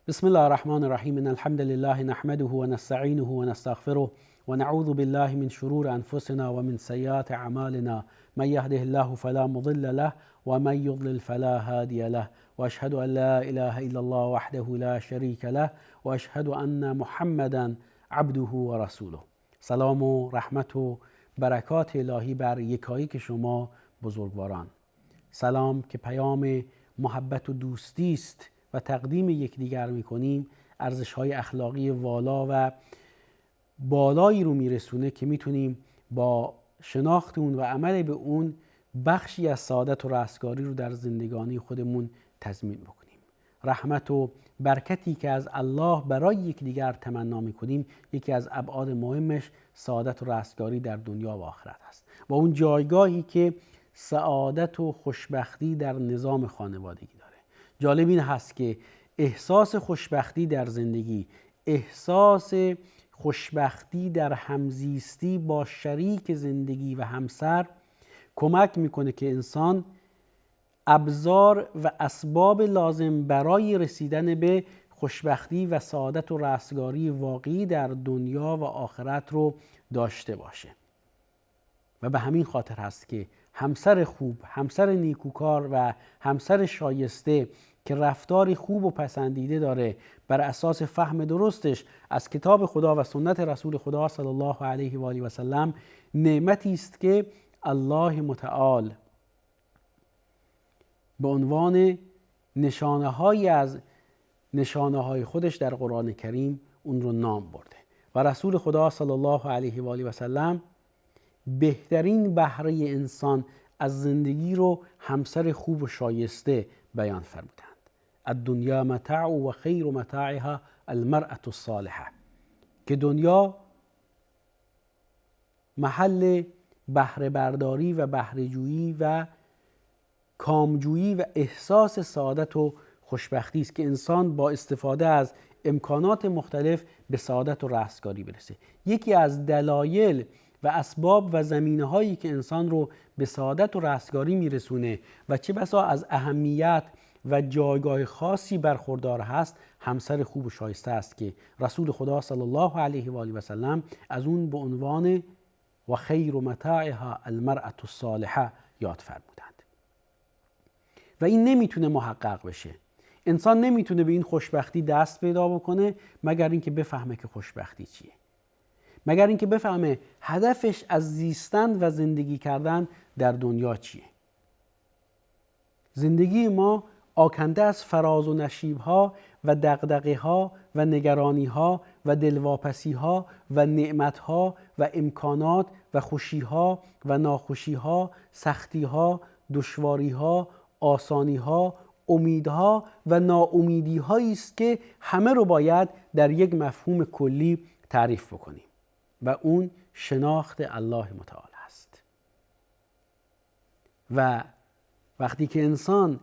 بسم الله الرحمن الرحیم. ان الحمد لله نحمده و نستعینه و نستغفره و نعوذ بالله من شرور انفسنا و من سیئات اعمالنا. من یهده الله فلا مضل له و من یضلل فلا هادی له و اشهد ان لا اله الا الله وحده لا شریک له و اشهد ان محمدا عبده و رسوله. سلام و رحمت و برکات الهی بر یکایک شما بزرگواران. سلام که پیام محبت و دوستی است و تقدیم یکدیگر میکنیم، ارزش‌های اخلاقی والا و بالایی رو میرسونه که میتونیم با شناخت اون و عمل به اون بخشی از سعادت و رستگاری رو در زندگانی خودمون تضمین بکنیم. رحمت و برکتی که از الله برای یکدیگر تمنا میکنیم، یکی از ابعاد مهمش سعادت و رستگاری در دنیا و آخرت هست و اون جایگاهی که سعادت و خوشبختی در نظام خانوادگی داره. جالب این هست که احساس خوشبختی در زندگی، احساس خوشبختی در همزیستی با شریک زندگی و همسر کمک میکنه که انسان ابزار و اسباب لازم برای رسیدن به خوشبختی و سعادت و رستگاری واقعی در دنیا و آخرت رو داشته باشه. و به همین خاطر هست که همسر خوب، همسر نیکوکار و همسر شایسته که رفتاری خوب و پسندیده داره بر اساس فهم درستش از کتاب خدا و سنت رسول خدا صلی الله علیه و آله و سلم، نعمتی است که الله متعال به عنوان نشانه‌هایی از نشانه‌های خودش در قرآن کریم اون رو نام برده و رسول خدا صلی الله علیه و آله و سلم بهترین بهره انسان از زندگی رو همسر خوب و شایسته بیان فرمودند. الدنیا متاع و خیر متاعها المرأة الصالحة، که دنیا محل بهره برداری و بهره جویی و کامجویی و احساس سعادت و خوشبختی است که انسان با استفاده از امکانات مختلف به سعادت و رستگاری برسه. یکی از دلایل و اسباب و زمینه هایی که انسان رو به سعادت و رستگاری میرسونه و چه بسا از اهمیت و جایگاه خاصی برخوردار هست، همسر خوب و شایسته است که رسول خدا صلی الله علیه و آله و سلم از اون به عنوان و خیر متاعها المرأة الصالحة یاد فرمودند. و این نمیتونه محقق بشه. انسان نمیتونه به این خوشبختی دست پیدا بکنه مگر اینکه بفهمه که خوشبختی چیه، مگر اینکه بفهمه هدفش از زیستن و زندگی کردن در دنیا چیه. زندگی ما آکنده از فراز و نشیب‌ها و دغدغه‌ها و نگرانی‌ها و دلواپسی‌ها و نعمت‌ها و امکانات و خوشی‌ها و ناخوشی‌ها، سختی‌ها، دشواری‌ها، آسانی‌ها، امیدها و ناامیدی‌هایی است که همه رو باید در یک مفهوم کلی تعریف بکنیم و اون شناخت الله متعال است. و وقتی که انسان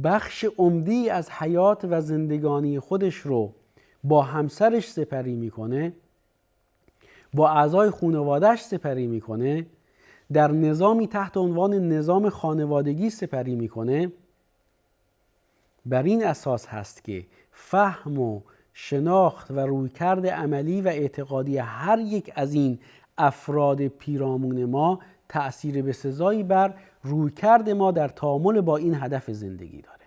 بخش عمدی از حیات و زندگانی خودش رو با همسرش سپری میکنه، با اعضای خانواده‌اش سپری میکنه، در نظامی تحت عنوان نظام خانوادگی سپری میکنه، بر این اساس هست که فهم و شناخت و رویکرد عملی و اعتقادی هر یک از این افراد پیرامون ما تأثیر بسزایی بر رویکرد ما در تعامل با این هدف زندگی داره.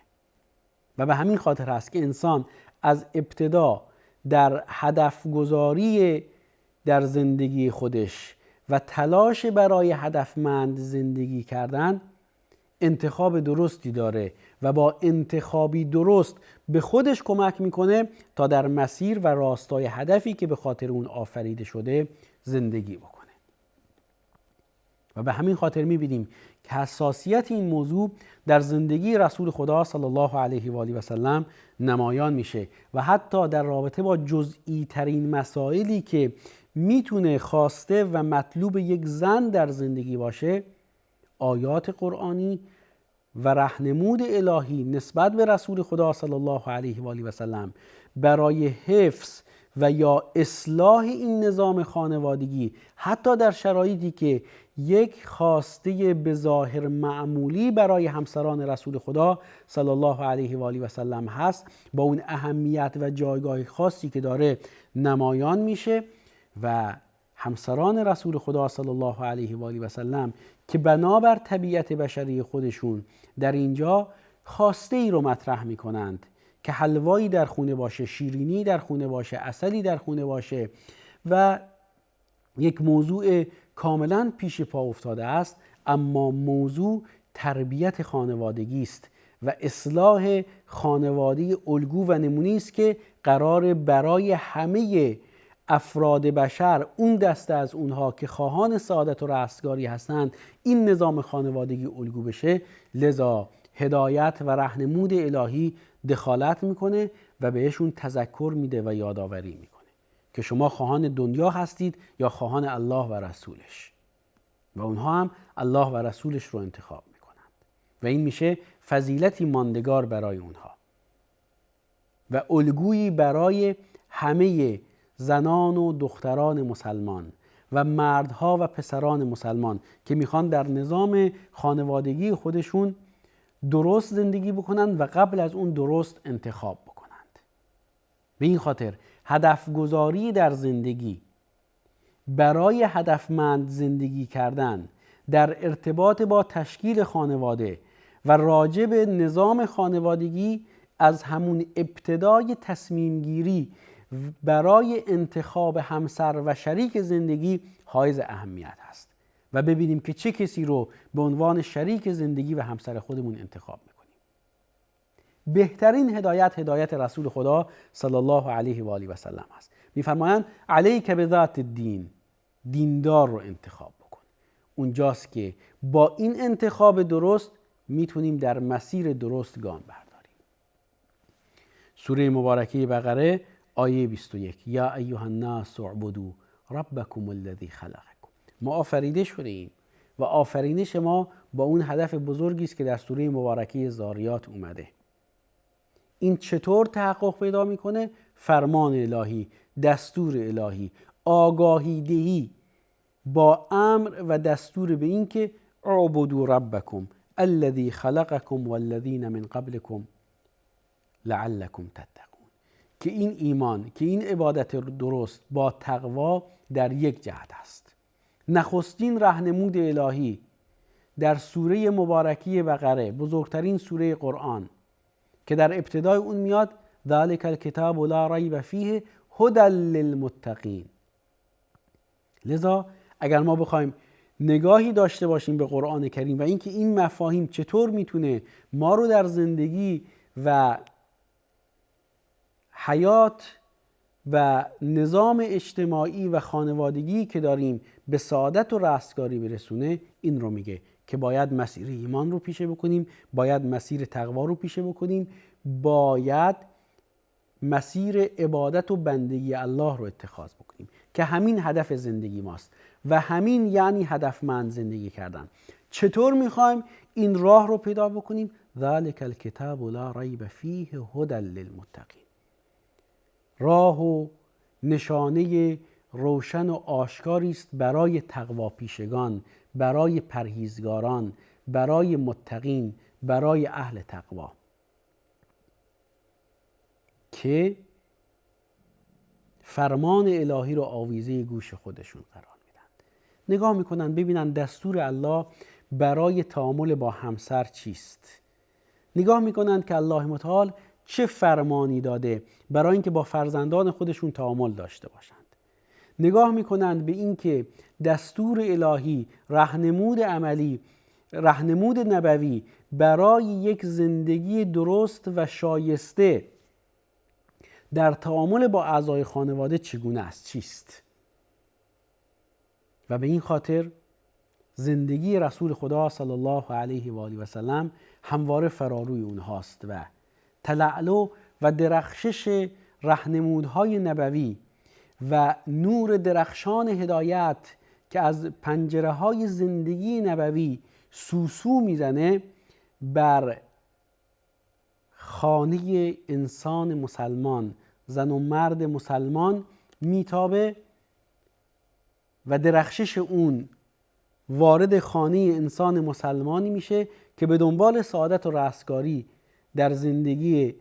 و به همین خاطر هست که انسان از ابتدا در هدف گذاری در زندگی خودش و تلاش برای هدفمند زندگی کردن انتخاب درستی داره و با انتخابی درست به خودش کمک میکنه تا در مسیر و راستای هدفی که به خاطر اون آفریده شده زندگی بکنه. و به همین خاطر میبینیم که حساسیت این موضوع در زندگی رسول خدا صلی الله علیه و آله و سلم نمایان میشه و حتی در رابطه با جزئی ترین مسائلی که میتونه خواسته و مطلوب یک زن در زندگی باشه، آیات قرآنی و راهنمود الهی نسبت به رسول خدا صلی الله علیه و آله و سلم برای حفظ و یا اصلاح این نظام خانوادگی، حتی در شرایطی که یک خواسته به ظاهر معمولی برای همسران رسول خدا صلی الله علیه و آله و سلم هست، با اون اهمیت و جایگاه خاصی که داره نمایان میشه و همسران رسول خدا صلی الله علیه و آله و سلم که بنابر طبیعت بشری خودشون در اینجا خواسته ای رو مطرح میکنند که حلوایی در خونه باشه، شیرینی در خونه باشه، عسلی در خونه باشه و یک موضوع کاملا پیش پا افتاده است، اما موضوع تربیت خانوادگی است و اصلاح خانواده الگو و نمونی است که قرار برای همه افراد بشر، اون دسته از اونها که خواهان سعادت و رستگاری هستند، این نظام خانوادگی الگو بشه. لذا هدایت و راهنمود الهی دخالت میکنه و بهشون تذکر میده و یادآوری میکنه که شما خواهان دنیا هستید یا خواهان الله و رسولش، و اونها هم الله و رسولش رو انتخاب میکنند و این میشه فضیلتی ماندگار برای اونها و الگویی برای همه زنان و دختران مسلمان و مردها و پسران مسلمان که میخوان در نظام خانوادگی خودشون درست زندگی بکنند و قبل از اون درست انتخاب بکنند. به این خاطر هدف گذاری در زندگی برای هدفمند زندگی کردن در ارتباط با تشکیل خانواده و راجع به نظام خانوادگی از همون ابتدای تصمیم گیری برای انتخاب همسر و شریک زندگی حائز اهمیت هست و ببینیم که چه کسی رو به عنوان شریک زندگی و همسر خودمون انتخاب میکنیم. بهترین هدایت رسول خدا صلی الله علیه و آله و سلم هست. میفرمایند علیک بذات الدین، دیندار رو انتخاب بکن. اونجاست که با این انتخاب درست میتونیم در مسیر درست گام برداریم. سوره مبارکه بقره آیه 21: یا ایها الناس اعبدوا ربکم الذی خلقکم. ما آفریده شده ایم و آفرینش ما با اون هدف بزرگی است که در سوره مبارکه ذاریات اومده. این چطور تحقق پیدا میکنه؟ فرمان الهی، دستور الهی، آگاهی دهی با امر و دستور به این که اعبدوا ربکم الذی خلقکم والذین من قبلکم لعلکم تتقون. که این ایمان، که این عبادت درست با تقوا در یک جهت است. نخستین راهنمود الهی در سوره مبارکه بقره، بزرگترین سوره قرآن، که در ابتدای اون میاد ذالک الکتاب لا ریب فیه هدی للمتقین. لذا اگر ما بخوایم نگاهی داشته باشیم به قرآن کریم و اینکه این مفاهیم چطور میتونه ما رو در زندگی و حیات و نظام اجتماعی و خانوادگی که داریم به سعادت و رستگاری برسونه، این رو میگه که باید مسیر ایمان رو پیشه بکنیم، باید مسیر تقوا رو پیشه بکنیم، باید مسیر عبادت و بندگی الله رو اتخاذ بکنیم که همین هدف زندگی ماست و همین یعنی هدفمند زندگی کردن. چطور میخوایم این راه رو پیدا بکنیم؟ ذالک الکتاب لا ریب فیه هدی للمتقین. راه و نشانه روشن و آشکاری است برای تقوا پیشگان، برای پرهیزگاران، برای متقین، برای اهل تقوا که فرمان الهی رو آویزه گوش خودشون قرار میدن. نگاه میکنن ببینن دستور الله برای تعامل با همسر چیست. نگاه میکنن که الله متعال چه فرمانی داده برای اینکه با فرزندان خودشون تعامل داشته باشند. نگاه میکنند به اینکه دستور الهی، راهنمود عملی، راهنمود نبوی برای یک زندگی درست و شایسته در تعامل با اعضای خانواده چگونه است، چیست. و به این خاطر زندگی رسول خدا صلی الله علیه و آله و سلم همواره فراروی اونهاست و تلالو و درخشش راهنمودهای نبوی و نور درخشان هدایت که از پنجره‌های زندگی نبوی سوسو میزنه بر خانه انسان مسلمان زن و مرد مسلمان میتابه و درخشش اون وارد خانه انسان مسلمانی میشه که به دنبال سعادت و رستگاری در زندگی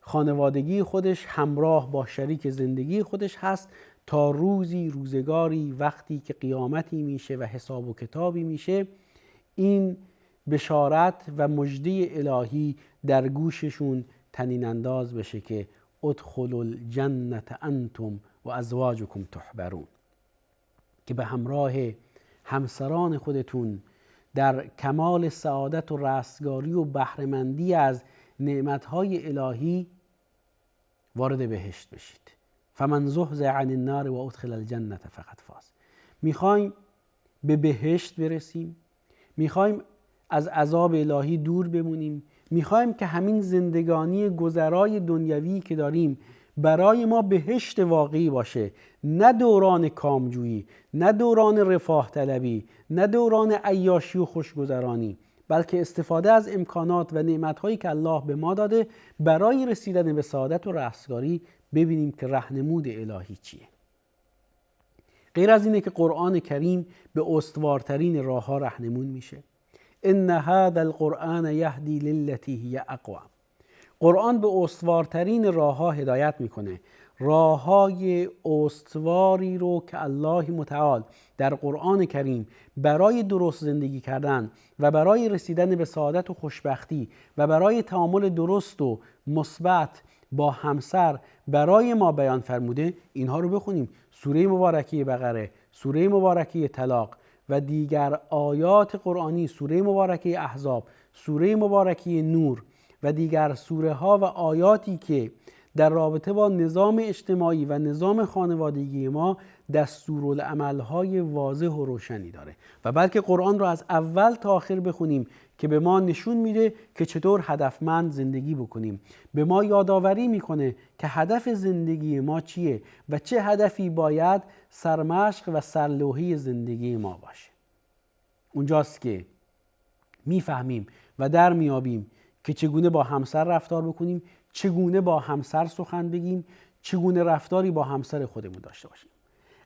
خانوادگی خودش همراه با شریک زندگی خودش هست تا روزگاری وقتی که قیامتی میشه و حساب و کتابی میشه، این بشارت و مژده الهی در گوششون طنین انداز بشه که ادخلوا الجنة انتم و ازواجکم تحبرون، که به همراه همسران خودتون در کمال سعادت و رستگاری و بهره‌مندی از نعمتهای الهی وارد بهشت بشید. فمن زحزح عن النار و ادخل الجنة فقد فاز. میخوایم به بهشت برسیم، میخوایم از عذاب الهی دور بمونیم، میخوایم که همین زندگانی گذرای دنیوی که داریم برای ما بهشت واقعی باشه، نه دوران کامجویی، نه دوران رفاه طلبی، نه دوران عیاشی و خوشگذرانی، بلکه استفاده از امکانات و نعمتهایی که الله به ما داده برای رسیدن به سعادت و رستگاری ببینیم که راهنمود الهی چیه. غیر از اینه که قرآن کریم به استوارترین راه ها راهنمون میشه. ان هذا القرآن یهدی للتی هی اقوم. قرآن به استوارترین راه ها هدایت میکنه، راه های استواری رو که الله متعال در قرآن کریم برای درست زندگی کردن و برای رسیدن به سعادت و خوشبختی و برای تعامل درست و مثبت با همسر برای ما بیان فرموده، اینها رو بخونیم. سوره مبارکه بقره، سوره مبارکه طلاق و دیگر آیات قرآنی، سوره مبارکه احزاب، سوره مبارکه نور و دیگر سوره ها و آیاتی که در رابطه با نظام اجتماعی و نظام خانوادگی ما دستورالعمل های واضح و روشنی داره و بلکه قرآن رو از اول تا آخر بخونیم که به ما نشون میده که چطور هدفمند زندگی بکنیم، به ما یادآوری میکنه که هدف زندگی ما چیه و چه هدفی باید سرمشق و سرلوحه زندگی ما باشه. اونجاست که میفهمیم و در میابیم که چگونه با همسر رفتار بکنیم، چگونه با همسر سخن بگیم، چگونه رفتاری با همسر خودمون داشته باشیم.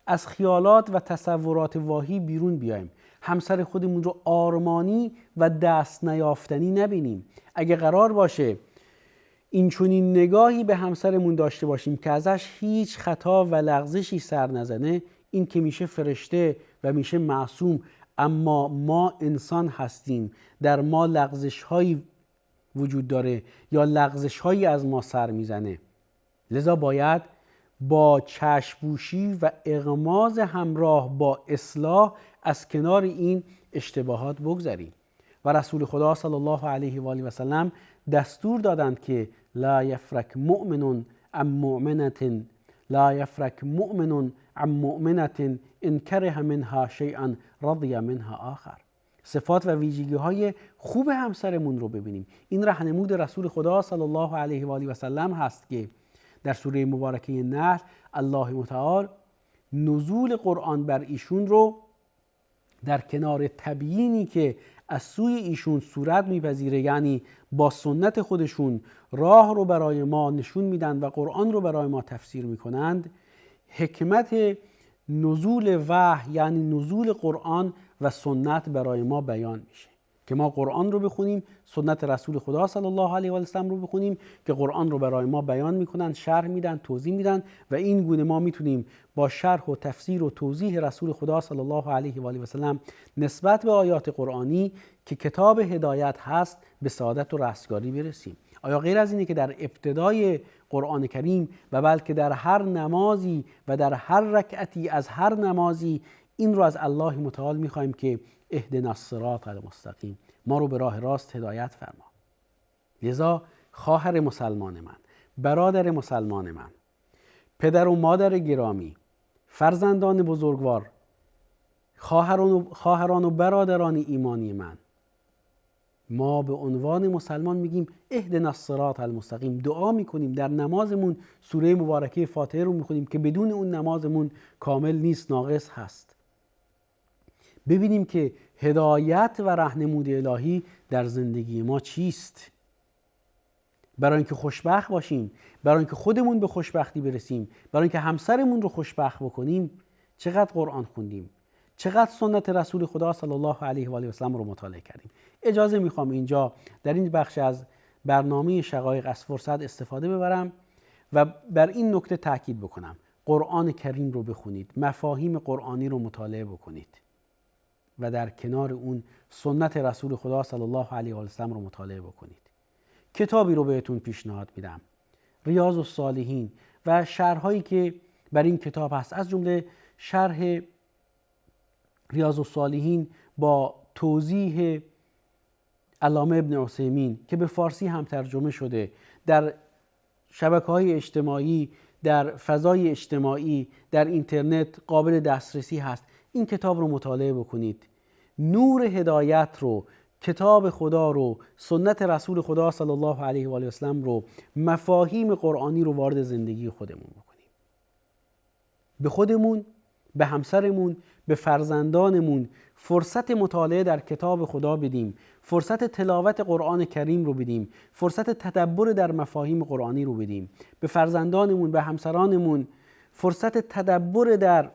از خیالات و تصورات واهی بیرون بیایم، همسر خودمون رو آرمانی و دست نیافتنی نبینیم. اگه قرار باشه این چنین نگاهی به همسرمون داشته باشیم که ازش هیچ خطا و لغزشی سر نزنه، این که میشه فرشته و میشه معصوم، اما ما انسان هستیم، در ما لغزش هایی وجود داره یا لغزش هایی از ما سر میزنه، لذا باید با چشم‌پوشی و اغماض همراه با اصلاح از کنار این اشتباهات بگذریم. و رسول خدا صلی الله علیه و آله و سلم دستور دادند که لا یفرک مؤمن عن مؤمنة لا یفرک مؤمن عن مؤمنة ان کره منها شیئا رضی منها آخر. صفات و ویژگی های خوب همسرمون رو ببینیم. این راهنمود رسول خدا صلی الله علیه و آله و سلم هست که در سوره مبارکه نحل الله متعال نزول قرآن بر ایشون رو در کنار تبیینی که از سوی ایشون صورت میپذیره، یعنی با سنت خودشون راه رو برای ما نشون میدن و قرآن رو برای ما تفسیر میکنند، حکمت نزول وحی یعنی نزول قرآن و سنت برای ما بیان میشه که ما قرآن رو بخونیم، سنت رسول خدا صلی الله علیه و آله رو بخونیم که قرآن رو برای ما بیان میکنن، شرح میدن، توضیح میدن و این گونه ما میتونیم با شرح و تفسیر و توضیح رسول خدا صلی الله علیه و آله و سلم نسبت به آیات قرآنی که کتاب هدایت هست به سعادت و رستگاری برسیم. آیا غیر از اینه که در ابتدای قرآن کریم و بلکه در هر نمازی و در هر رکعتی از هر نمازی این رو از الله متعال میخوایم که اهدنا الصراط المستقیم، ما رو به راه راست هدایت فرما. لذا خواهر مسلمان من، برادر مسلمان من، پدر و مادر گرامی، فرزندان بزرگوار، خواهران و برادران ایمانی من، ما به عنوان مسلمان میگیم اهدنا الصراط المستقیم، دعا میکنیم در نمازمون، سوره مبارکه فاتحه رو میخونیم که بدون اون نمازمون کامل نیست، ناقص هست. ببینیم که هدایت و راهنمود الهی در زندگی ما چیست. برای اینکه خوشبخت باشیم، برای اینکه خودمون به خوشبختی برسیم، برای اینکه همسرمون رو خوشبخت بکنیم، چقدر قرآن خوندیم، چقدر سنت رسول خدا صلی الله علیه و آله و سلم رو مطالعه کردیم. اجازه میخوام اینجا در این بخش از برنامه شقایق از فرصت استفاده ببرم و بر این نکته تاکید بکنم: قرآن کریم رو بخونید، مفاهیم قرآنی رو مطالعه بکنید و در کنار اون سنت رسول خدا صلی الله علیه و آله و سلم رو مطالعه بکنید. کتابی رو بهتون پیشنهاد میدم، ریاض الصالحین و شرح‌هایی که بر این کتاب هست، از جمله شرح ریاض الصالحین با توضیح علامه ابن عثیمین که به فارسی هم ترجمه شده، در شبکه‌های اجتماعی، در فضای اجتماعی، در اینترنت قابل دسترسی هست. این کتاب رو مطالعه بکنید. نور هدایت رو، کتاب خدا رو، سنت رسول خدا صلی الله علیه و آله و سلم رو، مفاهیم قرآنی رو وارد زندگی خودمون بکنیم. به خودمون، به همسرمون، به فرزندانمون فرصت مطالعه در کتاب خدا بدیم، فرصت تلاوت قرآن کریم رو بدیم، فرصت تدبر در مفاهیم قرآنی رو بدیم. به فرزندانمون، به همسرانمون فرصت تدبر در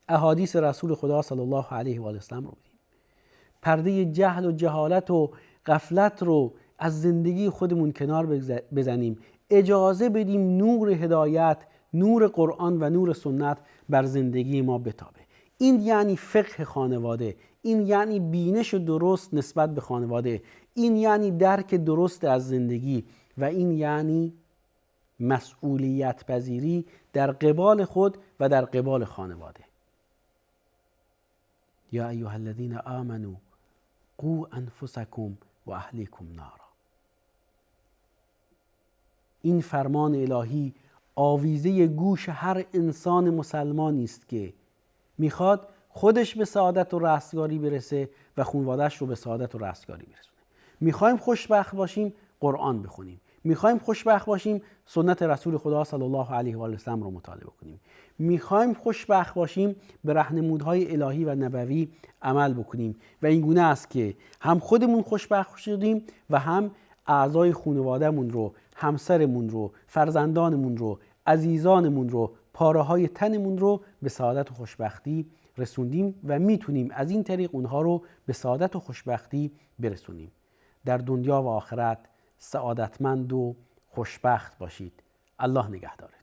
احادیث رسول خدا صلی الله علیه و آله وسلم رو بدیم. پرده جهل و جهالت و غفلت رو از زندگی خودمون کنار بزنیم. اجازه بدیم نور هدایت، نور قرآن و نور سنت بر زندگی ما بتابه. این یعنی فقه خانواده، این یعنی بینش درست نسبت به خانواده، این یعنی درک درست از زندگی و این یعنی مسئولیت پذیری در قبال خود و در قبال خانواده. یا ایها الذین آمنوا قوا انفسکم و اهلیکم نارا. این فرمان الهی آویزه گوش هر انسان مسلمانی است که میخواد خودش به سعادت و رستگاری برسه و خانواده‌اش رو به سعادت و رستگاری برسونه. میخوایم خوشبخت باشیم، قرآن بخونیم. میخوایم خوشبخت باشیم، سنت رسول خدا صلی الله علیه و آله و سلم رو مطالعه کنیم. میخوایم خوشبخت باشیم، به راهنمودهای الهی و نبوی عمل بکنیم و این گونه است که هم خودمون خوشبخت شدیم و هم اعضای خانواده‌مون رو، همسرمون رو، فرزندانمون رو، عزیزانمون رو، پاره‌های تنمون رو به سعادت و خوشبختی رسوندیم و میتونیم از این طریق اونها رو به سعادت و خوشبختی برسونیم. در دنیا و آخرت سعادتمند و خوشبخت باشید. الله نگهدارتون.